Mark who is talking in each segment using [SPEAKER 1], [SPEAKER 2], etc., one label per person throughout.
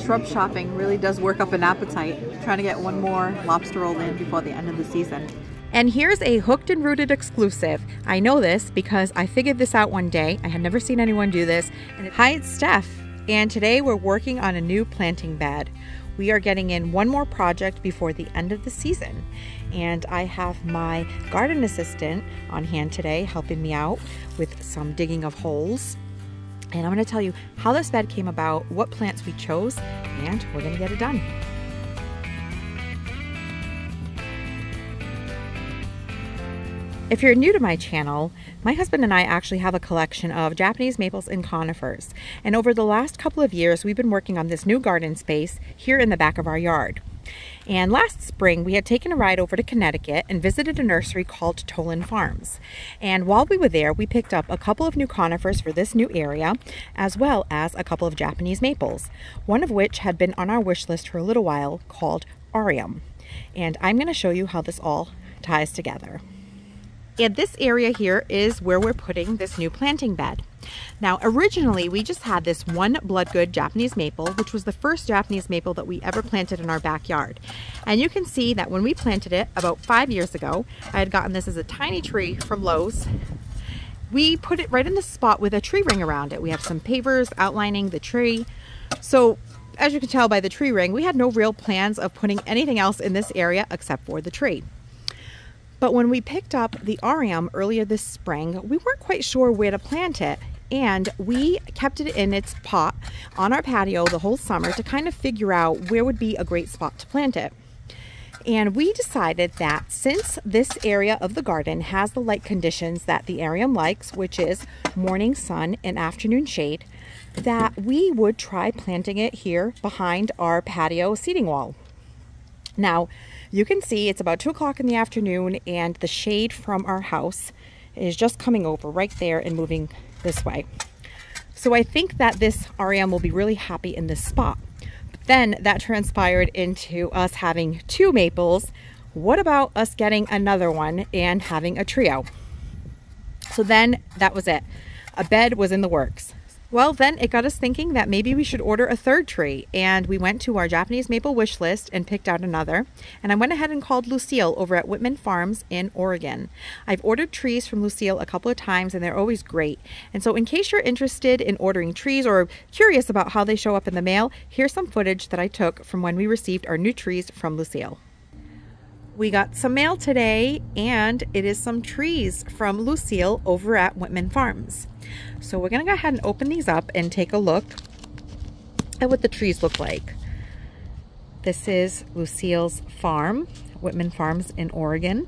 [SPEAKER 1] shrub shopping really does work up an appetite. Trying to get one more lobster roll in before the end of the season. And here's a Hooked and Rooted exclusive. I know this because I figured this out one day. I had never seen anyone do this. Hi, it's Steph. And today we're working on a new planting bed. We are getting in one more project before the end of the season. And I have my garden assistant on hand today helping me out with some digging of holes. And I'm going to tell you how this bed came about, what plants we chose, and we're going to get it done. If you're new to my channel, my husband and I actually have a collection of Japanese maples and conifers. And over the last couple of years, we've been working on this new garden space here in the back of our yard. And last spring, we had taken a ride over to Connecticut and visited a nursery called Tolan Farms. And while we were there, we picked up a couple of new conifers for this new area, as well as a couple of Japanese maples, one of which had been on our wish list for a little while, called Aureum. And I'm going to show you how this all ties together. And this area here is where we're putting this new planting bed. Now, originally, we just had this one Bloodgood Japanese maple, which was the first Japanese maple that we ever planted in our backyard. And you can see that when we planted it about 5 years ago, I had gotten this as a tiny tree from Lowe's. We put it right in the spot with a tree ring around it. We have some pavers outlining the tree. So, as you can tell by the tree ring, we had no real plans of putting anything else in this area except for the tree. But when we picked up the Aureum earlier this spring, we weren't quite sure where to plant it. And we kept it in its pot on our patio the whole summer to kind of figure out where would be a great spot to plant it. And we decided that since this area of the garden has the light conditions that the Aureum likes, which is morning sun and afternoon shade, that we would try planting it here behind our patio seating wall. Now, you can see it's about 2 o'clock in the afternoon and the shade from our house is just coming over right there and moving this way. So I think that this Aureum will be really happy in this spot. But then that transpired into us having 2 maples. What about us getting another one and having a trio? So then that was it. A bed was in the works. Well, then it got us thinking that maybe we should order a 3rd tree, and we went to our Japanese maple wish list and picked out another. And I went ahead and called Lucille over at Whitman Farms in Oregon. I've ordered trees from Lucille a couple of times and they're always great. And so in case you're interested in ordering trees or curious about how they show up in the mail, here's some footage that I took from when we received our new trees from Lucille. We got some mail today, and it is some trees from Lucille over at Whitman Farms. So we're gonna go ahead and open these up and take a look at what the trees look like. This is Lucille's farm, Whitman Farms in Oregon.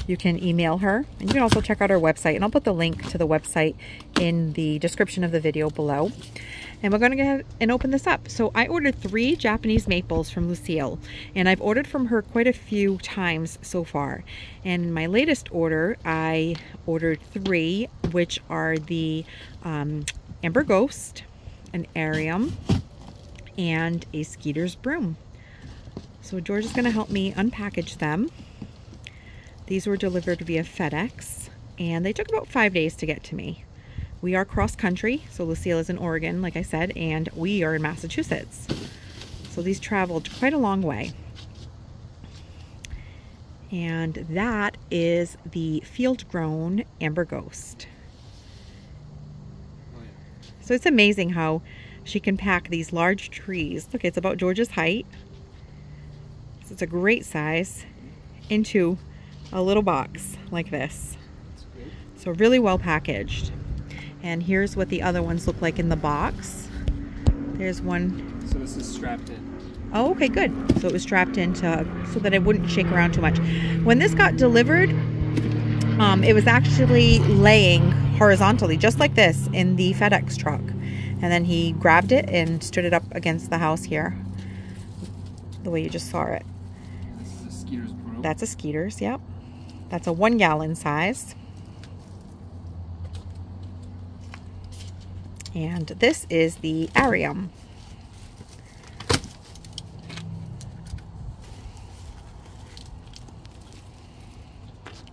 [SPEAKER 1] You can email her, and you can also check out our website, and I'll put the link to the website in the description of the video below. And we're going to go ahead and open this up. So I ordered 3 Japanese maples from Lucille, and I've ordered from her quite a few times so far. And in my latest order, I ordered 3, which are the Amber Ghost, an Aureum, and a Skeeter's Broom. So George is going to help me unpackage them. These were delivered via FedEx, and they took about 5 days to get to me. We are cross country, so Lucille is in Oregon, like I said, and we are in Massachusetts. So these traveled quite a long way. And that is the field-grown Amber Ghost. So it's amazing how she can pack these large trees. Look, it's about George's height. So it's a great size into a little box like this. So really well packaged. And here's what the other ones look like in the box. There's one.
[SPEAKER 2] So this is strapped in.
[SPEAKER 1] Oh, okay, good. So it was strapped in so that it wouldn't shake around too much. When this got delivered, it was actually laying horizontally, just like this, in the FedEx truck. And then he grabbed it and stood it up against the house here, the way you just saw it.
[SPEAKER 2] This is a Skeeter's Broom.
[SPEAKER 1] That's a Skeeter's, yep. That's a 1 gallon size. And this is the Aureum.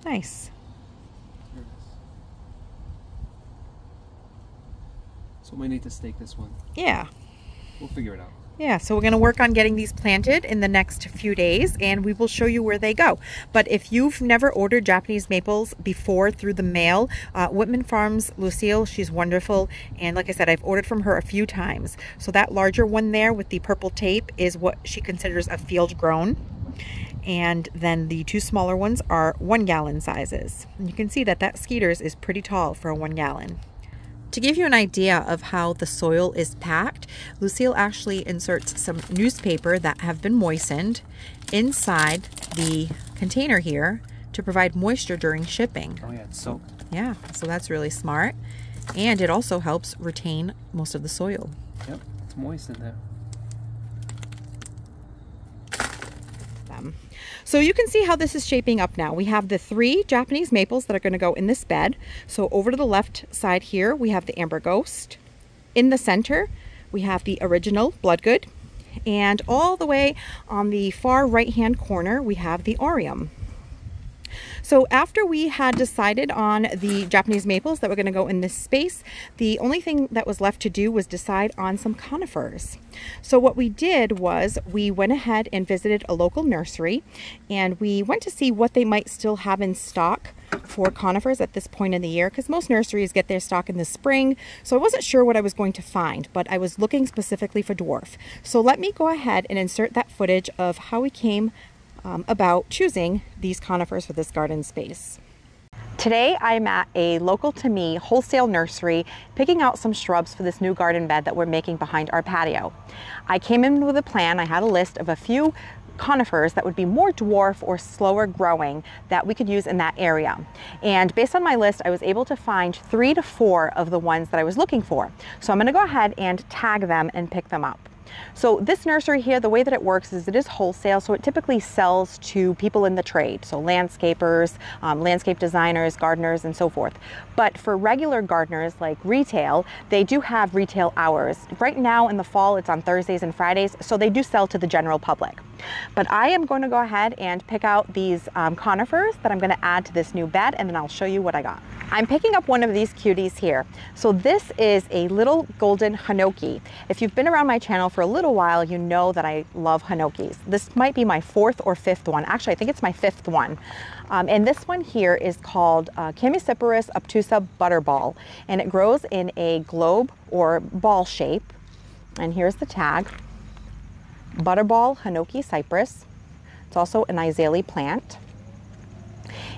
[SPEAKER 1] Nice.
[SPEAKER 2] Here it is. So we need to stake this one.
[SPEAKER 1] Yeah.
[SPEAKER 2] We'll figure it out.
[SPEAKER 1] Yeah, so we're going to work on getting these planted in the next few days, and we will show you where they go. But if you've never ordered Japanese maples before through the mail, Whitman Farms, Lucille, she's wonderful. And like I said, I've ordered from her a few times. So that larger one there with the purple tape is what she considers a field grown. And then the two smaller ones are 1 gallon sizes. And you can see that that Skeeter's is pretty tall for a 1 gallon. To give you an idea of how the soil is packed, Lucille actually inserts some newspaper that have been moistened inside the container here to provide moisture during shipping.
[SPEAKER 2] Oh yeah, it's soaked.
[SPEAKER 1] Yeah, so that's really smart. And it also helps retain most of the soil.
[SPEAKER 2] Yep, it's moist in there.
[SPEAKER 1] So you can see how this is shaping up now. We have the 3 Japanese maples that are going to go in this bed. So over to the left side here, we have the Amber Ghost. In the center, we have the original Bloodgood. And all the way on the far right-hand corner, we have the Aureum. So after we had decided on the Japanese maples that were going to go in this space, the only thing that was left to do was decide on some conifers. So what we did was we went ahead and visited a local nursery, and we went to see what they might still have in stock for conifers at this point in the year, because most nurseries get their stock in the spring. So I wasn't sure what I was going to find, but I was looking specifically for dwarf. So let me go ahead and insert that footage of how we came about choosing these conifers for this garden space. Today I'm at a local to me wholesale nursery picking out some shrubs for this new garden bed that we're making behind our patio. I came in with a plan. I had a list of a few conifers that would be more dwarf or slower growing that we could use in that area. And based on my list, I was able to find 3 to 4 of the ones that I was looking for. So I'm going to go ahead and tag them and pick them up. So this nursery here, the way that it works is it is wholesale, so it typically sells to people in the trade, so landscapers, landscape designers, gardeners, and so forth. But for regular gardeners like retail, they do have retail hours. Right now in the fall, it's on Thursdays and Fridays, so they do sell to the general public. But I am going to go ahead and pick out these conifers that I'm going to add to this new bed, and then I'll show you what I got. I'm picking up one of these cuties here. So this is a little golden hinoki. If you've been around my channel for a little while, you know that I love hinokis. This might be my 4th or 5th one. Actually, I think it's my 5th one. And this one here is called Chamaecyparis obtusa butterball, and it grows in a globe or ball shape. And here's the tag. Butterball hinoki cypress. It's also an Iseli plant.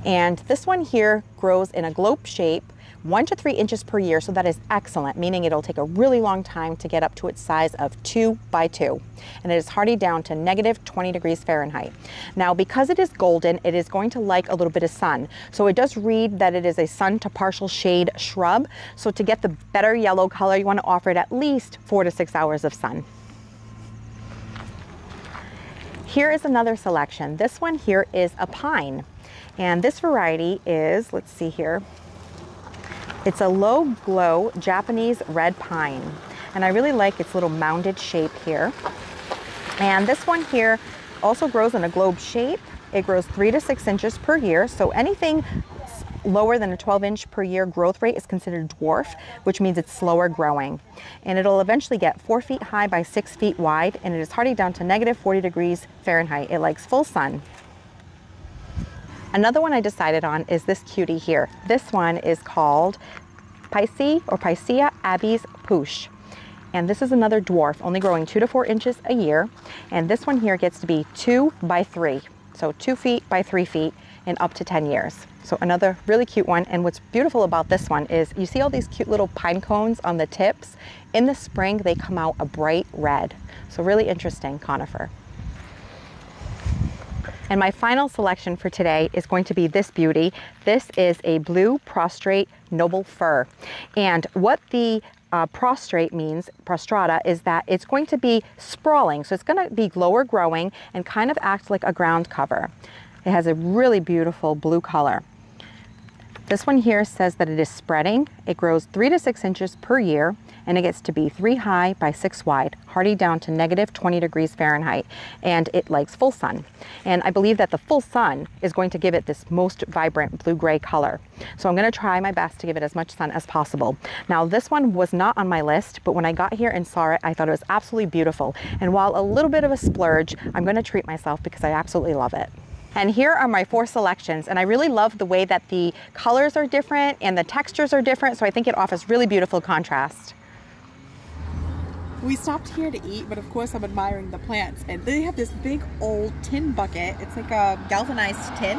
[SPEAKER 1] And this one here grows in a globe shape, 1 to 3 inches per year, so that is excellent, meaning it'll take a really long time to get up to its size of 2 by 2. And it is hardy down to -20 degrees Fahrenheit. Now, because it is golden, it is going to like a little bit of sun. So it does read that it is a sun to partial shade shrub. So to get the better yellow color, you want to offer it at least 4 to 6 hours of sun. Here is another selection. This one here is a pine. And this variety is, let's see here, it's a low glow Japanese red pine. And I really like its little mounded shape here. And this one here also grows in a globe shape. It grows 3 to 6 inches per year. So anything lower than a 12-inch per year growth rate is considered dwarf, which means it's slower growing. And it'll eventually get 4 feet high by 6 feet wide, and it is hardy down to -40 degrees Fahrenheit. It likes full sun. Another one I decided on is this cutie here. This one is called Picea abies Push. And this is another dwarf, only growing 2 to 4 inches a year. And this one here gets to be 2 by 3. So 2 feet by 3 feet in up to 10 years. So another really cute one. And what's beautiful about this one is you see all these cute little pine cones on the tips. In the spring, they come out a bright red. So really interesting conifer. And my final selection for today is going to be this beauty. This is a blue prostrate noble fir. And what the prostrate means, prostrata, is that it's going to be sprawling. So it's going to be lower growing and kind of act like a ground cover. It has a really beautiful blue color. This one here says that it is spreading. It grows 3 to 6 inches per year, and it gets to be 3 high by 6 wide, hardy down to negative 20 degrees Fahrenheit, and it likes full sun. And I believe that the full sun is going to give it this most vibrant blue-gray color. So I'm going to try my best to give it as much sun as possible. Now this one was not on my list, but when I got here and saw it, I thought it was absolutely beautiful. And while a little bit of a splurge, I'm going to treat myself because I absolutely love it. And here are my 4 selections, and I really love the way that the colors are different and the textures are different, so I think it offers really beautiful contrast.
[SPEAKER 3] We stopped here to eat, but of course I'm admiring the plants, and they have this big old tin bucket. It's like a galvanized tin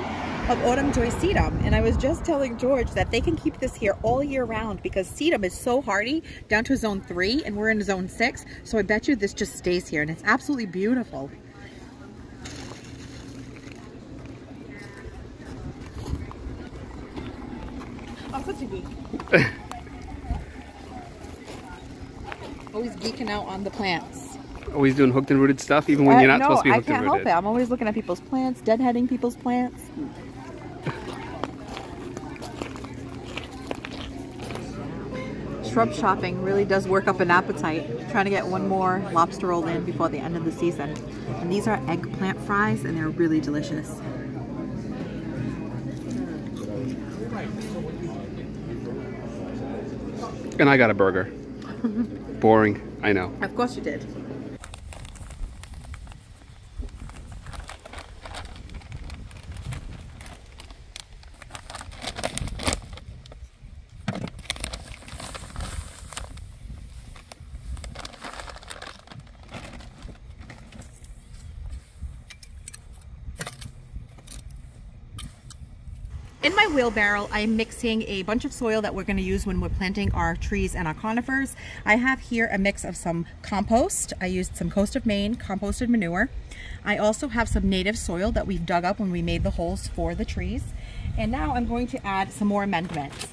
[SPEAKER 3] of autumn joy sedum, and I was just telling George that they can keep this here all year round because sedum is so hardy down to zone 3 and we're in zone 6, so I bet you this just stays here, and it's absolutely beautiful. I'm such a geek. Always geeking out on the plants.
[SPEAKER 2] Always doing hooked and rooted stuff, even when you're not supposed to be hooked and rooted.
[SPEAKER 3] No, I can't help it. I'm always looking at people's plants, deadheading people's plants. Shrub shopping really does work up an appetite. Trying to get one more lobster roll in before the end of the season. And these are eggplant fries, and they're really delicious.
[SPEAKER 2] And I got a burger. Boring, I know.
[SPEAKER 3] Of course you did.
[SPEAKER 1] In my wheelbarrow, I'm mixing a bunch of soil that we're going to use when we're planting our trees and our conifers. I have here a mix of some compost. I used some Coast of Maine composted manure. I also have some native soil that we've dug up when we made the holes for the trees. And now I'm going to add some more amendments.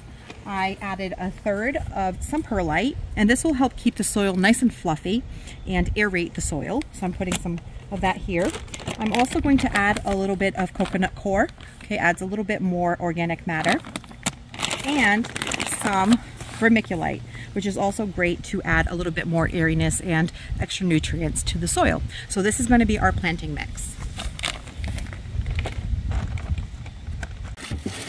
[SPEAKER 1] I added 1/3 of some perlite, and this will help keep the soil nice and fluffy and aerate the soil. So I'm putting some of that here. I'm also going to add a little bit of coconut coir. Okay, adds a little bit more organic matter, and some vermiculite, which is also great to add a little bit more airiness and extra nutrients to the soil. So this is going to be our planting mix.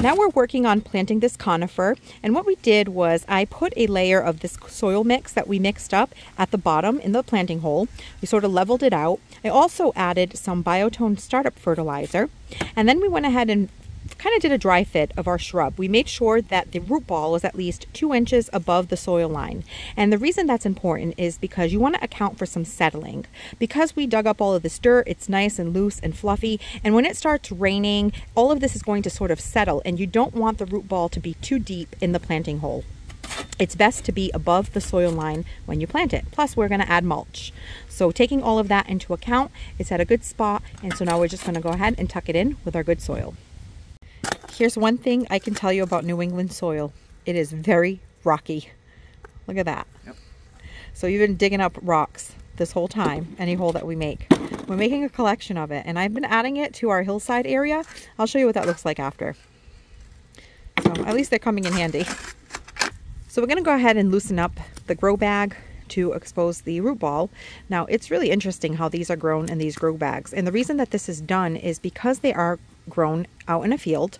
[SPEAKER 1] Now we're working on planting this conifer, and what we did was I put a layer of this soil mix that we mixed up at the bottom in the planting hole. We sort of leveled it out. I also added some Biotone startup fertilizer, and then we went ahead and kind of did a dry fit of our shrub. We made sure that the root ball was at least 2 inches above the soil line. And the reason that's important is because you want to account for some settling. Because we dug up all of this dirt, it's nice and loose and fluffy. And when it starts raining, all of this is going to sort of settle, and you don't want the root ball to be too deep in the planting hole. It's best to be above the soil line when you plant it. Plus, we're going to add mulch. So taking all of that into account, it's at a good spot. And so now we're just going to go ahead and tuck it in with our good soil. Here's one thing I can tell you about New England soil. It is very rocky. Look at that.
[SPEAKER 2] Yep.
[SPEAKER 1] So you've been digging up rocks this whole time, any hole that we make. We're making a collection of it, and I've been adding it to our hillside area. I'll show you what that looks like after. So at least they're coming in handy. So we're going to go ahead and loosen up the grow bag to expose the root ball. Now, it's really interesting how these are grown in these grow bags. And the reason that this is done is because they are grown out in a field.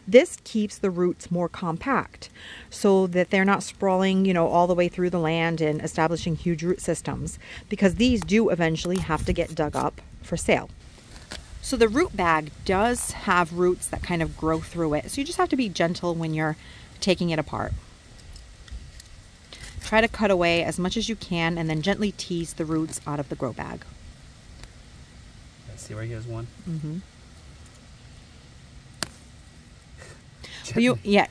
[SPEAKER 1] This keeps the roots more compact so that they're not sprawling, you know, all the way through the land and establishing huge root systems, because these do eventually have to get dug up for sale. So the root bag does have roots that kind of grow through it. So you just have to be gentle when you're taking it apart. Try to cut away as much as you can and then gently tease the roots out of the grow bag.
[SPEAKER 2] Let's see, right here's one.
[SPEAKER 1] Mm-hmm.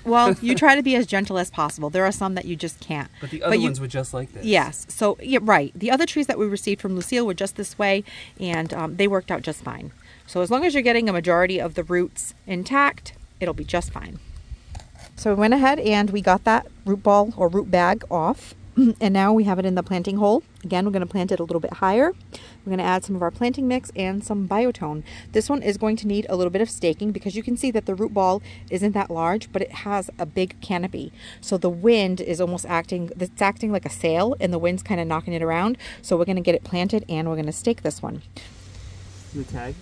[SPEAKER 1] Well, you try to be as gentle as possible. There are some that you just can't.
[SPEAKER 2] But the other ones were just like this.
[SPEAKER 1] Yes. So, yeah, right. The other trees that we received from Lucille were just this way, and they worked out just fine. So as long as you're getting a majority of the roots intact, it'll be just fine. So we went ahead and we got that root ball or root bag off. And now we have it in the planting hole. Again, we're going to plant it a little bit higher. We're going to add some of our planting mix and some biotone. This one is going to need a little bit of staking because you can see that the root ball isn't that large, but it has a big canopy. So the wind is almost acting like a sail, and the wind's kind of knocking it around. So we're going to get it planted and we're going to stake this one.
[SPEAKER 2] The tag?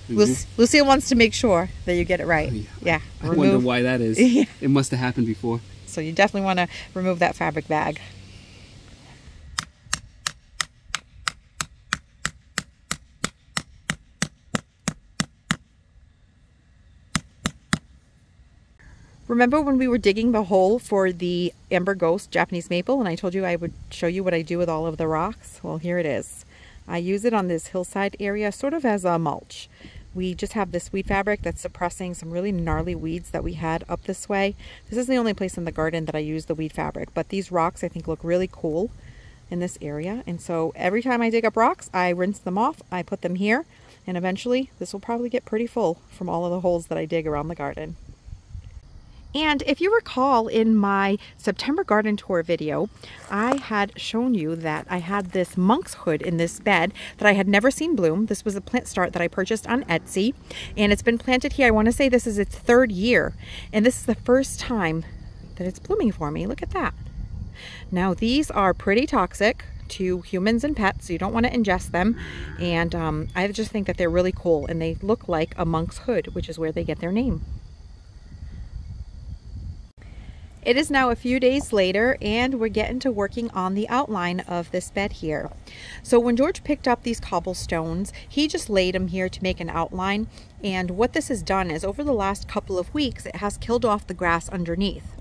[SPEAKER 1] Lucille wants to make sure that you get it right. Yeah.
[SPEAKER 2] I wonder why that is.
[SPEAKER 1] Yeah.
[SPEAKER 2] It must have happened before.
[SPEAKER 1] So you definitely want to remove that fabric bag. Remember when we were digging the hole for the Amber Ghost Japanese maple and I told you I would show you what I do with all of the rocks? Well, here it is. I use it on this hillside area sort of as a mulch. We just have this weed fabric that's suppressing some really gnarly weeds that we had up this way. This is the only place in the garden that I use the weed fabric, but these rocks I think look really cool in this area. And so every time I dig up rocks, I rinse them off, I put them here, and eventually this will probably get pretty full from all of the holes that I dig around the garden. And if you recall in my September garden tour video, I had shown you that I had this monk's hood in this bed that I had never seen bloom. This was a plant start that I purchased on Etsy, and it's been planted here. I want to say this is its 3rd year, and this is the first time that it's blooming for me. Look at that. Now these are pretty toxic to humans and pets, so you don't want to ingest them, and I just think that they're really cool, and they look like a monk's hood, which is where they get their name. It is now a few days later and we're getting to working on the outline of this bed here. So when George picked up these cobblestones, he just laid them here to make an outline, and what this has done is over the last couple of weeks it has killed off the grass underneath.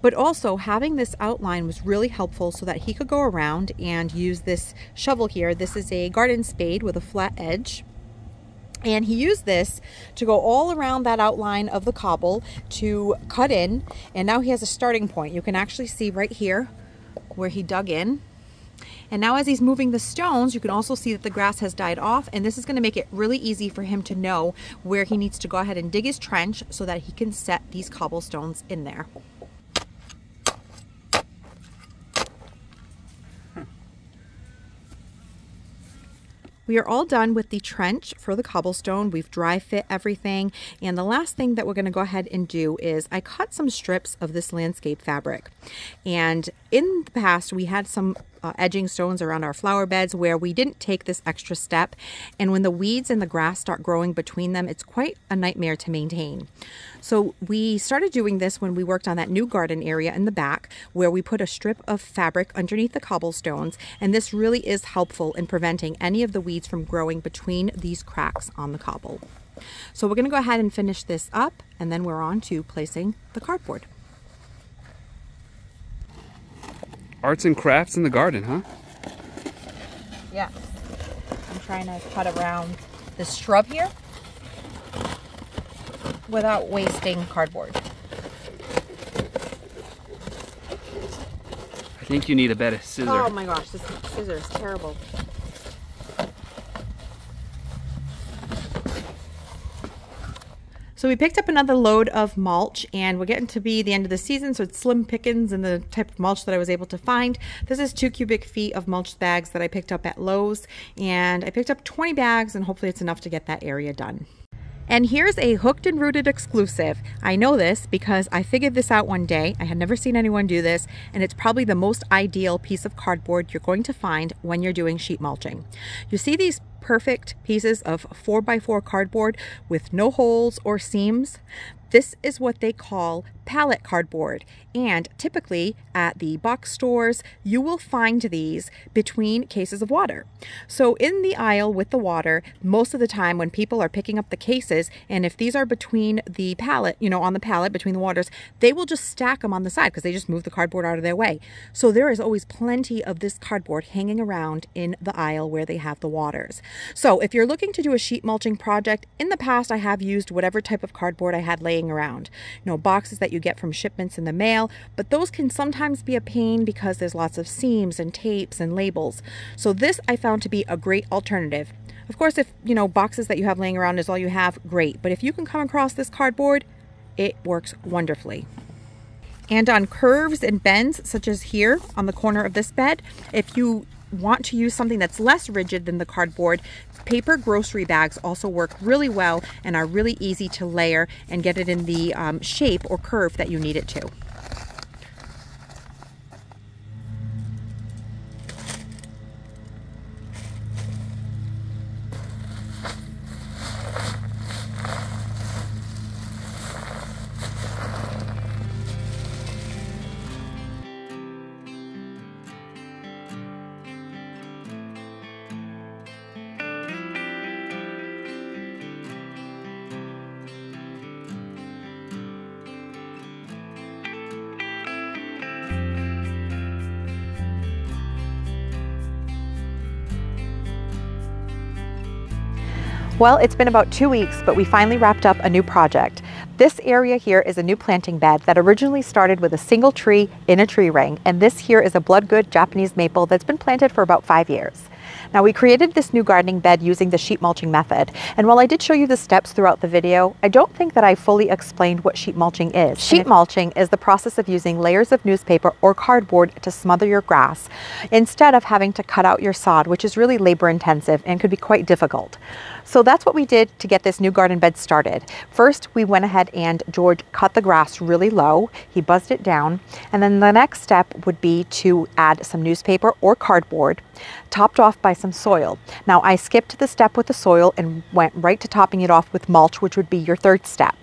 [SPEAKER 1] But also having this outline was really helpful so that he could go around and use this shovel here. This is a garden spade with a flat edge. And he used this to go all around that outline of the cobble to cut in. And now he has a starting point. You can actually see right here where he dug in. And now as he's moving the stones, you can also see that the grass has died off. And this is going to make it really easy for him to know where he needs to go ahead and dig his trench so that he can set these cobblestones in there. We are all done with the trench for the cobblestone. We've dry fit everything. And the last thing that we're going to go ahead and do is I cut some strips of this landscape fabric. And in the past, we had some edging stones around our flower beds where we didn't take this extra step. And when the weeds and the grass start growing between them, it's quite a nightmare to maintain. So we started doing this when we worked on that new garden area in the back where we put a strip of fabric underneath the cobblestones. And this really is helpful in preventing any of the weeds from growing between these cracks on the cobble. So we're going to go ahead and finish this up, and then we're on to placing the cardboard.
[SPEAKER 2] Arts and crafts in the garden, huh?
[SPEAKER 1] Yeah. I'm trying to cut around this shrub here without wasting cardboard.
[SPEAKER 2] I think you need a better scissor.
[SPEAKER 1] Oh my gosh, this scissor is terrible. So we picked up another load of mulch, and we're getting to be the end of the season, so it's slim pickings in the type of mulch that I was able to find. This is 2 cubic feet of mulch bags that I picked up at Lowe's, and I picked up 20 bags, and hopefully it's enough to get that area done. And here's a Hooked and Rooted exclusive. I know this because I figured this out one day. I had never seen anyone do this, and it's probably the most ideal piece of cardboard you're going to find when you're doing sheet mulching. You see these perfect pieces of 4x4 cardboard with no holes or seams? This is what they call pallet cardboard, and typically at the box stores you will find these between cases of water. So in the aisle with the water, most of the time when people are picking up the cases, and if these are between the pallet, you know, on the pallet between the waters, they will just stack them on the side because they just move the cardboard out of their way. So there is always plenty of this cardboard hanging around in the aisle where they have the waters. So if you're looking to do a sheet mulching project, in the past I have used whatever type of cardboard I had laying around. You know, boxes that you get from shipments in the mail, but those can sometimes be a pain because there's lots of seams and tapes and labels. So this I found to be a great alternative. Of course, if, you know, boxes that you have laying around is all you have, great. But if you can come across this cardboard, it works wonderfully. And on curves and bends, such as here on the corner of this bed, if you want to use something that's less rigid than the cardboard, paper grocery bags also work really well and are really easy to layer and get it in the shape or curve that you need it to. Well, it's been about 2 weeks, but we finally wrapped up a new project. This area here is a new planting bed that originally started with a single tree in a tree ring, and this here is a blood-good Japanese maple that's been planted for about 5 years. Now, we created this new gardening bed using the sheet mulching method, and while I did show you the steps throughout the video, I don't think that I fully explained what sheet mulching is. Sheet mulching is the process of using layers of newspaper or cardboard to smother your grass instead of having to cut out your sod, which is really labor intensive and could be quite difficult. So that's what we did to get this new garden bed started. First, we went ahead and George cut the grass really low. He buzzed it down. And then the next step would be to add some newspaper or cardboard, topped off by some soil. Now, I skipped the step with the soil and went right to topping it off with mulch, which would be your third step.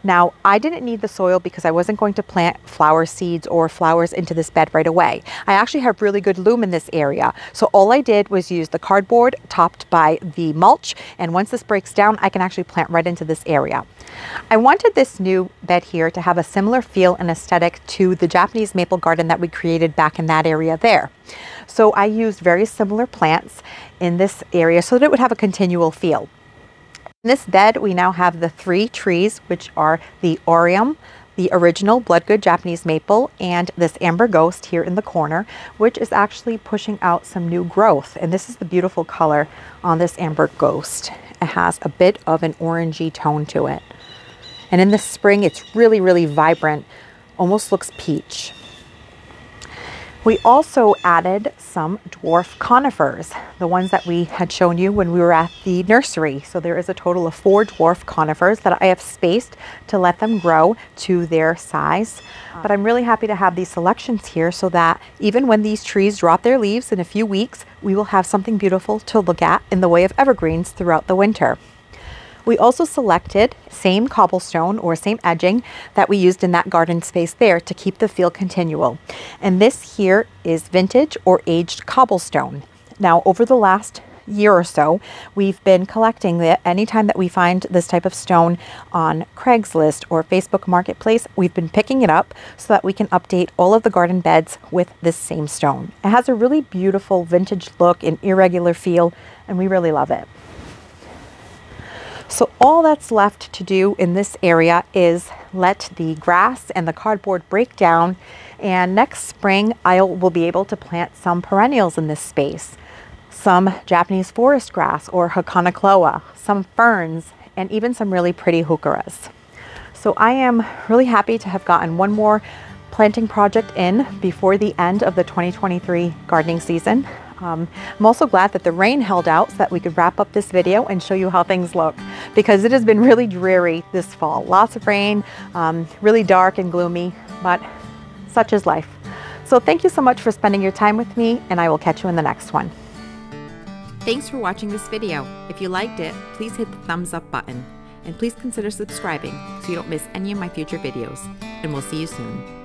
[SPEAKER 1] Now, I didn't need the soil because I wasn't going to plant flower seeds or flowers into this bed right away. I actually have really good loom in this area. So all I did was use the cardboard topped by the mulch. And once this breaks down, I can actually plant right into this area. I wanted this new bed here to have a similar feel and aesthetic to the Japanese maple garden that we created back in that area there. So I used very similar plants in this area so that it would have a continual feel. In this bed, we now have the 3 trees, which are the Orium, the original blood-good Japanese maple, and this amber ghost here in the corner, which is actually pushing out some new growth. And this is the beautiful color on this amber ghost. It has a bit of an orangey tone to it. And in the spring, it's really, really vibrant, almost looks peach. We also added some dwarf conifers, the ones that we had shown you when we were at the nursery. So there is a total of 4 dwarf conifers that I have spaced to let them grow to their size. But I'm really happy to have these selections here so that even when these trees drop their leaves in a few weeks, we will have something beautiful to look at in the way of evergreens throughout the winter. We also selected same cobblestone or same edging that we used in that garden space there to keep the feel continual. And this here is vintage or aged cobblestone. Now, over the last year or so, we've been collecting it. Anytime that we find this type of stone on Craigslist or Facebook Marketplace, we've been picking it up so that we can update all of the garden beds with this same stone. It has a really beautiful vintage look and irregular feel, and we really love it. So all that's left to do in this area is let the grass and the cardboard break down, and next spring I will be able to plant some perennials in this space. Some Japanese forest grass or Hakanakloa, some ferns, and even some really pretty heucheras. So I am really happy to have gotten one more planting project in before the end of the 2023 gardening season. I'm also glad that the rain held out so that we could wrap up this video and show you how things look, because it has been really dreary this fall. Lots of rain, really dark and gloomy, but such is life. So thank you so much for spending your time with me, and I will catch you in the next one. Thanks for watching this video. If you liked it, please hit the thumbs up button, and please consider subscribing so you don't miss any of my future videos, and we'll see you soon.